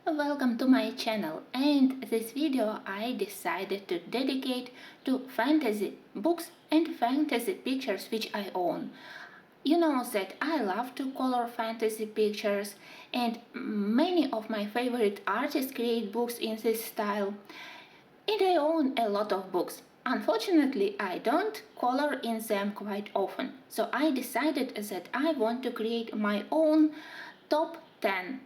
Welcome to my channel, and this video I decided to dedicate to fantasy books and fantasy pictures which I own. You know that I love to color fantasy pictures, and many of my favorite artists create books in this style, and I own a lot of books. Unfortunately, I don't color in them quite often, so I decided that I want to create my own top 10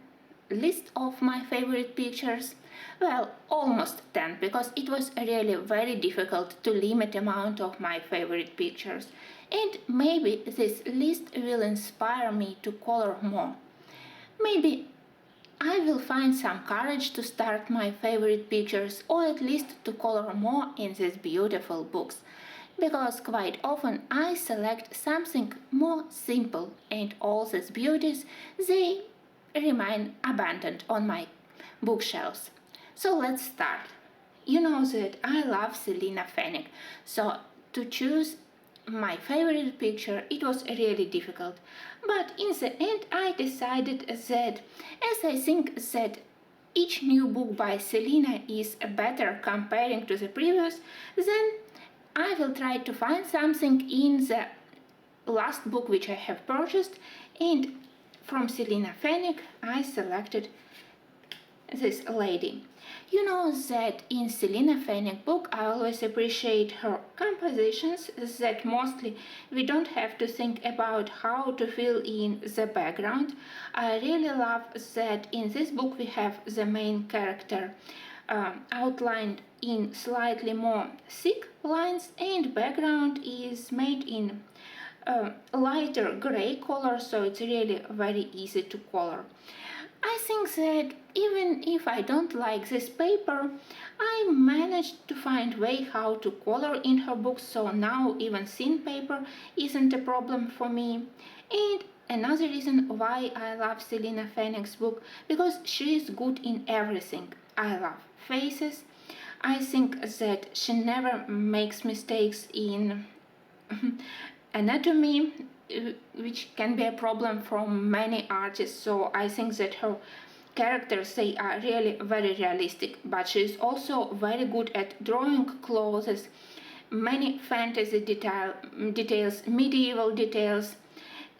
list of my favorite pictures. Well, almost 10, because it was really very difficult to limit amount of my favorite pictures, and maybe this list will inspire me to color more. Maybe I will find some courage to start my favorite pictures, or at least to color more in these beautiful books, because quite often I select something more simple, and all these beauties, they remain abandoned on my bookshelves. So let's start. You know that I love Selena Fennec, so to choose my favorite picture it was really difficult. But in the end I decided that, as I think that each new book by Selena is better comparing to the previous, then I will try to find something in the last book which I have purchased, and from Selena Fennec I selected this lady. You know that in Selena Fennec book I always appreciate her compositions, that mostly we don't have to think about how to fill in the background. I really love that in this book we have the main character outlined in slightly more thick lines, and background is made in lighter gray color, so it's really very easy to color. I think that even if I don't like this paper, I managed to find way how to color in her books, so now even thin paper isn't a problem for me. And another reason why I love Selena Fennec's book, because she is good in everything. I love faces. I think that she never makes mistakes in anatomy, which can be a problem for many artists, so I think that her characters, they are really very realistic. But she is also very good at drawing clothes, many fantasy details, medieval details,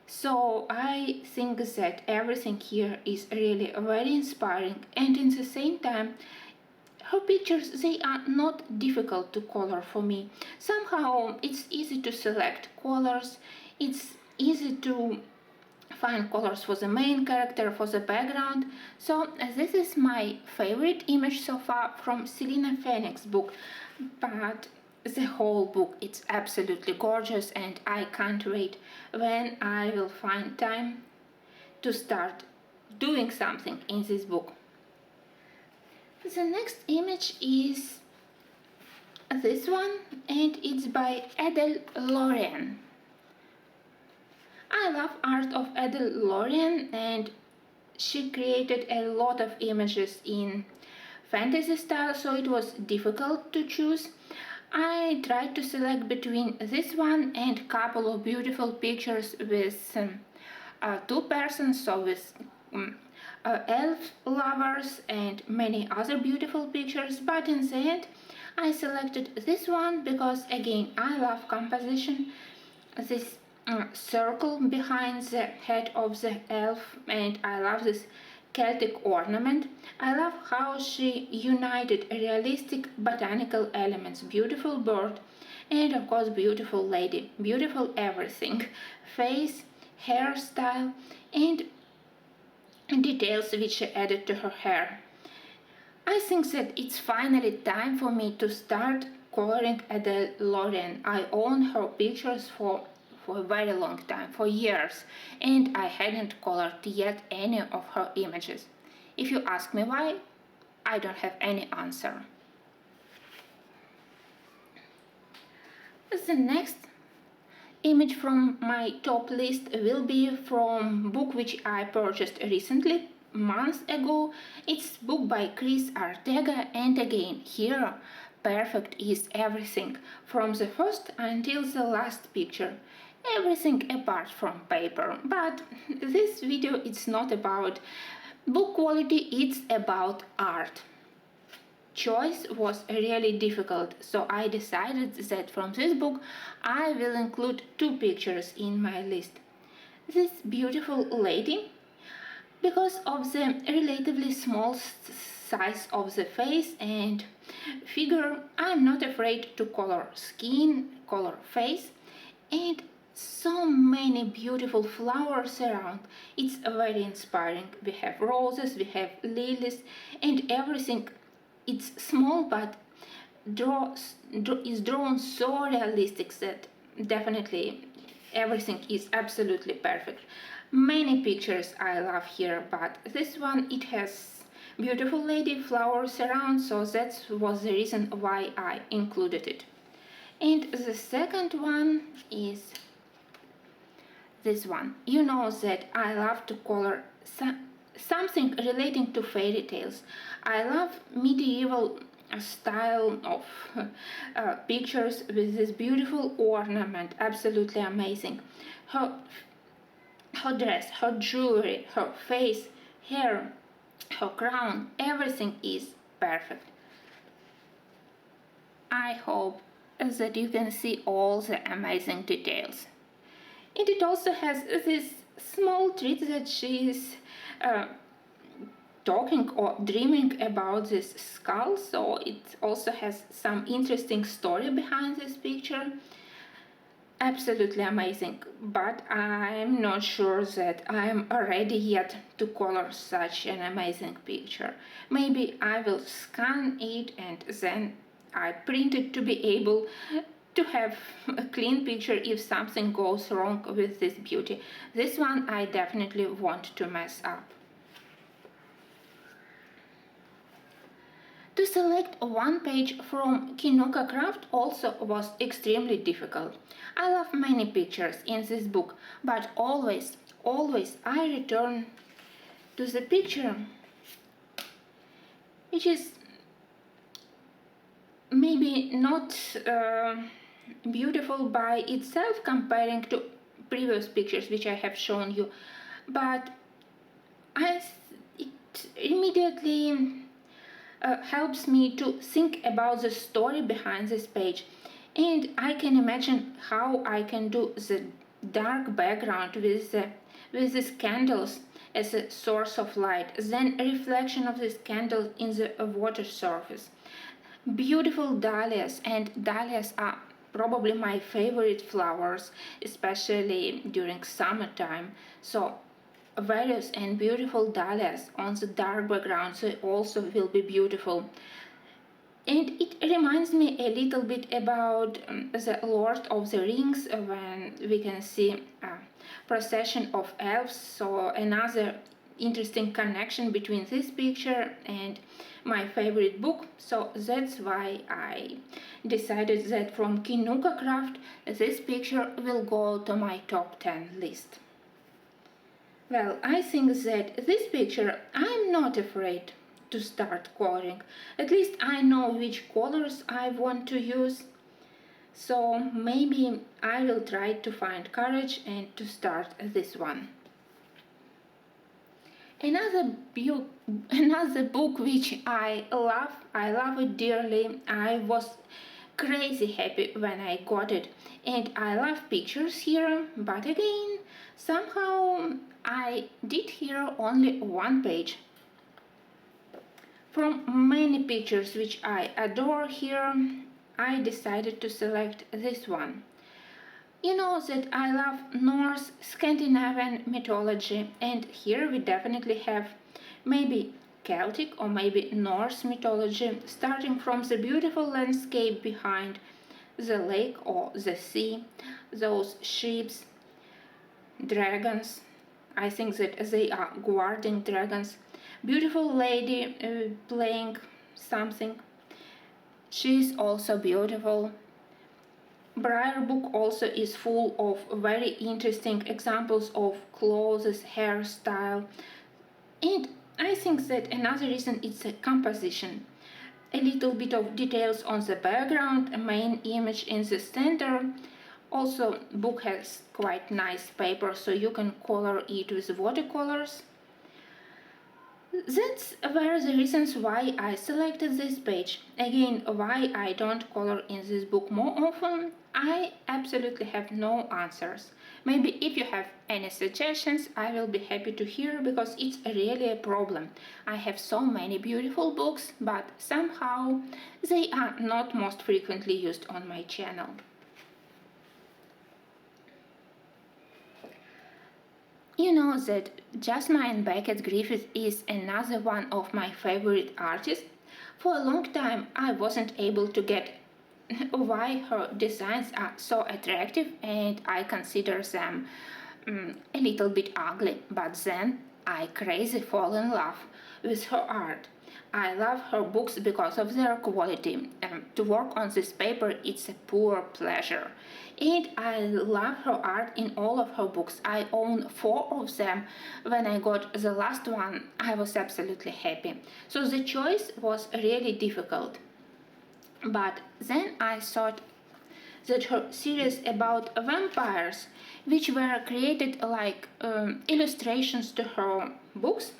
so I think that everything here is really very inspiring, and in the same time her pictures, they are not difficult to color for me. Somehow it's easy to select colors, it's easy to find colors for the main character, for the background. So this is my favorite image so far from Selena Fennec's book, but the whole book, it's absolutely gorgeous, and I can't wait when I will find time to start doing something in this book. The next image is this one, and it's by Adele Lauren. I love art of Adele Lauren, and she created a lot of images in fantasy style, so it was difficult to choose. I tried to select between this one and a couple of beautiful pictures with two persons, so with elf lovers and many other beautiful pictures, but in the end I selected this one because again I love composition, this circle behind the head of the elf, and I love this Celtic ornament. I love how she united realistic botanical elements, beautiful bird, and of course beautiful lady, beautiful everything, face, hairstyle, and details which she added to her hair. I think that it's finally time for me to start coloring Adele Lauren. I own her pictures for a very long time, for years, and I hadn't colored yet any of her images. If you ask me why, I don't have any answer. The next image from my top list will be from book which I purchased recently, months ago. It's book by Chris Artega, and again here perfect is everything, from the first until the last picture, everything apart from paper. But this video it's not about Book quality is about art. Choice was really difficult, so I decided that from this book I will include two pictures in my list. This beautiful lady, because of the relatively small size of the face and figure, I'm not afraid to color skin, color face, and so many beautiful flowers around. It's very inspiring. We have roses, we have lilies, and everything. It's small but is drawn so realistic that definitely everything is absolutely perfect. Many pictures I love here, but this one, it has beautiful lady flowers around, so that was the reason why I included it. And the second one is this one. You know that I love to color something relating to fairy tales. I love medieval style of pictures with this beautiful ornament, absolutely amazing. Her dress, her jewelry, her face, hair, her crown, everything is perfect. I hope that you can see all the amazing details. And it also has this small treat that she is talking or dreaming about this skull, so it also has some interesting story behind this picture. Absolutely amazing, but I'm not sure that I'm ready yet to color such an amazing picture. Maybe I will scan it and then I print it to be able to have a clean picture if something goes wrong with this beauty. This one I definitely want to mess up. To select one page from Kinoka Craft also was extremely difficult. I love many pictures in this book, but always I return to the picture which is maybe not beautiful by itself comparing to previous pictures which I have shown you, but it immediately helps me to think about the story behind this page, and I can imagine how I can do the dark background with these candles as a source of light, then a reflection of this candle in the water surface. Beautiful dahlias, and dahlias are probably my favorite flowers, especially during summertime. So various and beautiful dahlias on the dark background, so also will be beautiful. And it reminds me a little bit about the Lord of the Rings, when we can see a procession of elves, so another interesting connection between this picture and my favorite book. So that's why I decided that from Kinoka Craft this picture will go to my top 10 list. Well, I think that this picture I'm not afraid to start coloring. At least I know which colors I want to use. So maybe I will try to find courage and to start this one. Another book which I love it dearly. I was crazy happy when I got it, and I love pictures here, but again, somehow I did here only one page. From many pictures which I adore here, I decided to select this one. You know that I love Norse Scandinavian mythology, and here we definitely have maybe Celtic or maybe Norse mythology, starting from the beautiful landscape behind the lake or the sea, those ships, dragons. I think that they are guarding dragons. Beautiful lady playing something. She is also beautiful. Briar book also is full of very interesting examples of clothes, hairstyle, and I think that another reason is the composition. A little bit of details on the background, a main image in the center. Also, book has quite nice paper, so you can color it with watercolors. That's were the reasons why I selected this page. Again, why I don't color in this book more often, I absolutely have no answers. Maybe if you have any suggestions, I will be happy to hear because it's really a problem. I have so many beautiful books, but somehow they are not most frequently used on my channel. You know that Jasmine Beckett Griffith is another one of my favorite artists. For a long time I wasn't able to get why her designs are so attractive and I consider them a little bit ugly, but then I crazy fall in love with her art. I love her books because of their quality. To work on this paper, it's a pure pleasure. And I love her art in all of her books. I own 4 of them. When I got the last one, I was absolutely happy. So the choice was really difficult. But then I thought that her series about vampires, which were created like illustrations to her books,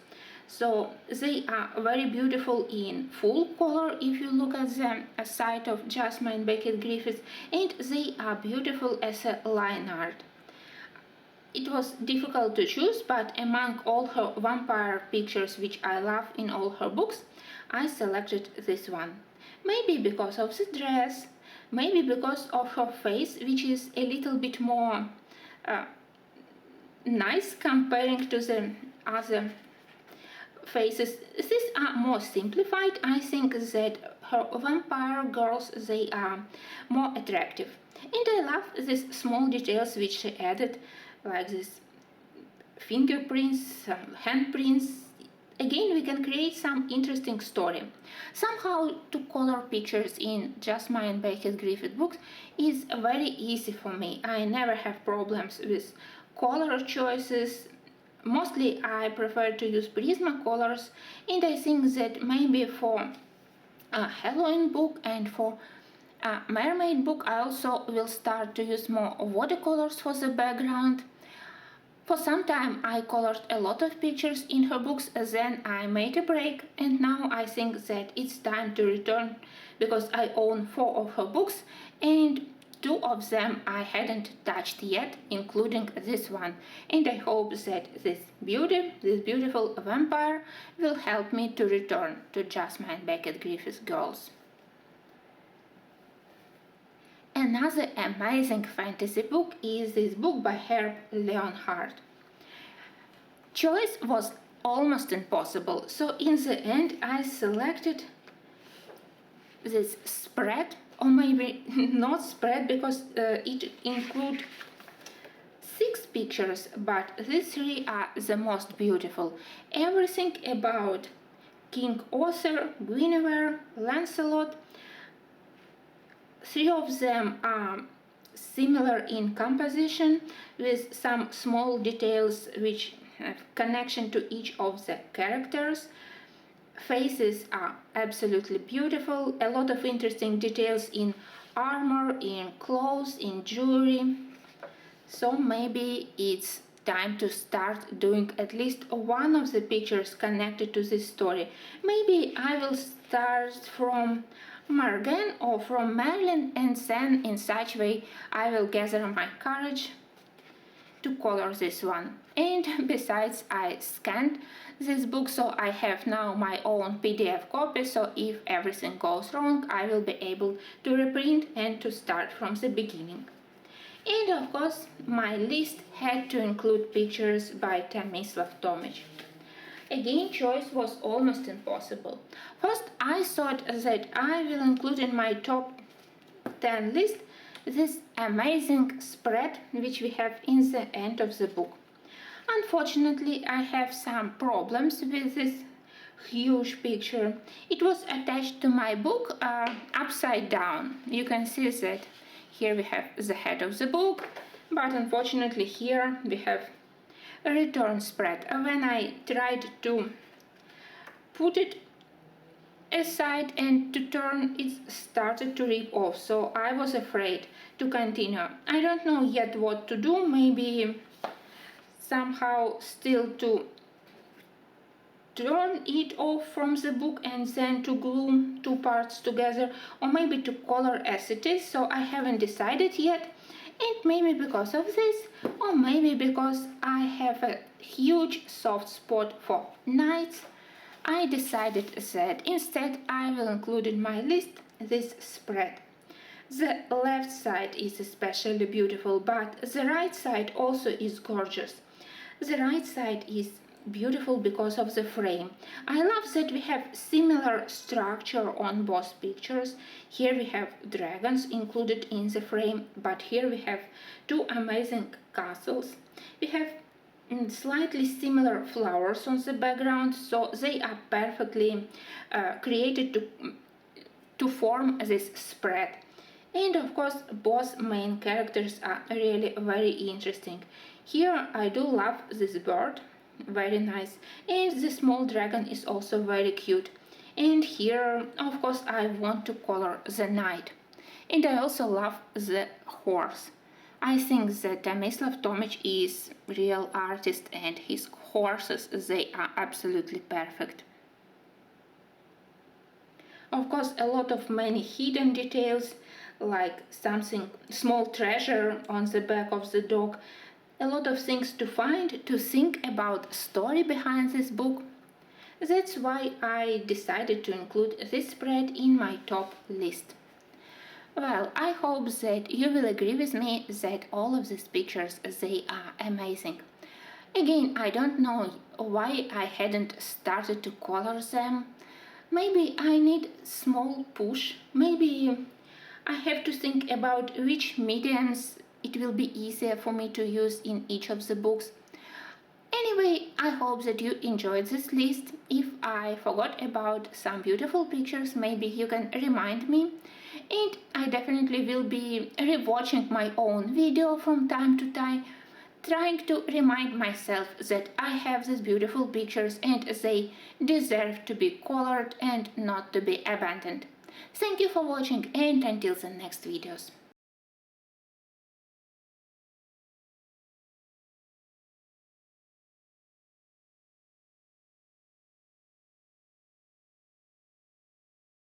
so they are very beautiful in full color if you look at them a side of Jasmine Beckett Griffith, and they are beautiful as a line art. It was difficult to choose, but among all her vampire pictures which I love in all her books, I selected this one. Maybe because of the dress, maybe because of her face, which is a little bit more uh, nice comparing to the other faces. These are more simplified. I think that her vampire girls, they are more attractive. And I love these small details which she added, like this fingerprints, handprints. Again, we can create some interesting story. Somehow to color pictures in Jasmine Beckett Griffith books is very easy for me. I never have problems with color choices. Mostly I prefer to use Prismacolors, and I think that maybe for a Halloween book and for a mermaid book I also will start to use more watercolors for the background. For some time I colored a lot of pictures in her books, then I made a break, and now I think that it's time to return because I own 4 of her books and 2 of them I hadn't touched yet, including this one, and I hope that this beautiful vampire will help me to return to Jasmine Beckett Griffith's girls. Another amazing fantasy book is this book by Herb Leonhardt. Choice was almost impossible, so in the end I selected this spread, or maybe not spread because it includes 6 pictures, but these 3 are the most beautiful. Everything about King Arthur, Guinevere, Lancelot. 3 of them are similar in composition with some small details which have connection to each of the characters. Faces are absolutely beautiful, a lot of interesting details in armor, in clothes, in jewelry. So maybe it's time to start doing at least one of the pictures connected to this story. Maybe I will start from Margan or from Marilyn, and then in such way I will gather my courage to color this one. And besides, I scanned this book, so I have now my own PDF copy, so if everything goes wrong I will be able to reprint and to start from the beginning. And of course my list had to include pictures by Tomislav Tomic. Again, choice was almost impossible. First I thought that I will include in my top 10 list this amazing spread which we have in the end of the book. Unfortunately, I have some problems with this huge picture. It was attached to my book upside down. You can see that here we have the head of the book, but unfortunately here we have a return spread. When I tried to put it aside and to turn, it started to rip off, so I was afraid to continue. I don't know yet what to do, maybe somehow still to turn it off from the book and then to glue two parts together, or maybe to color as it is, so I haven't decided yet. And maybe because of this, or maybe because I have a huge soft spot for nights, I decided that instead I will include in my list this spread. The left side is especially beautiful, but the right side also is gorgeous. The right side is beautiful because of the frame. I love that we have similar structure on both pictures. Here we have dragons included in the frame, but here we have two amazing castles. We have slightly similar flowers on the background, so they are perfectly created to form this spread. And of course, both main characters are really very interesting. Here I do love this bird, very nice, and the small dragon is also very cute. And here, of course, I want to color the knight. And I also love the horse. I think that Tomislav Tomic is real artist, and his horses, they are absolutely perfect. Of course, a lot of many hidden details, like something small treasure on the back of the dog. A lot of things to find, to think about story behind this book. That's why I decided to include this spread in my top list. Well, I hope that you will agree with me that all of these pictures, they are amazing. Again, I don't know why I hadn't started to color them. Maybe I need small push. Maybe I have to think about which mediums it will be easier for me to use in each of the books. Anyway, I hope that you enjoyed this list. If I forgot about some beautiful pictures, maybe you can remind me. And I definitely will be rewatching my own video from time to time, trying to remind myself that I have these beautiful pictures and they deserve to be colored and not to be abandoned. Thank you for watching, and until the next videos.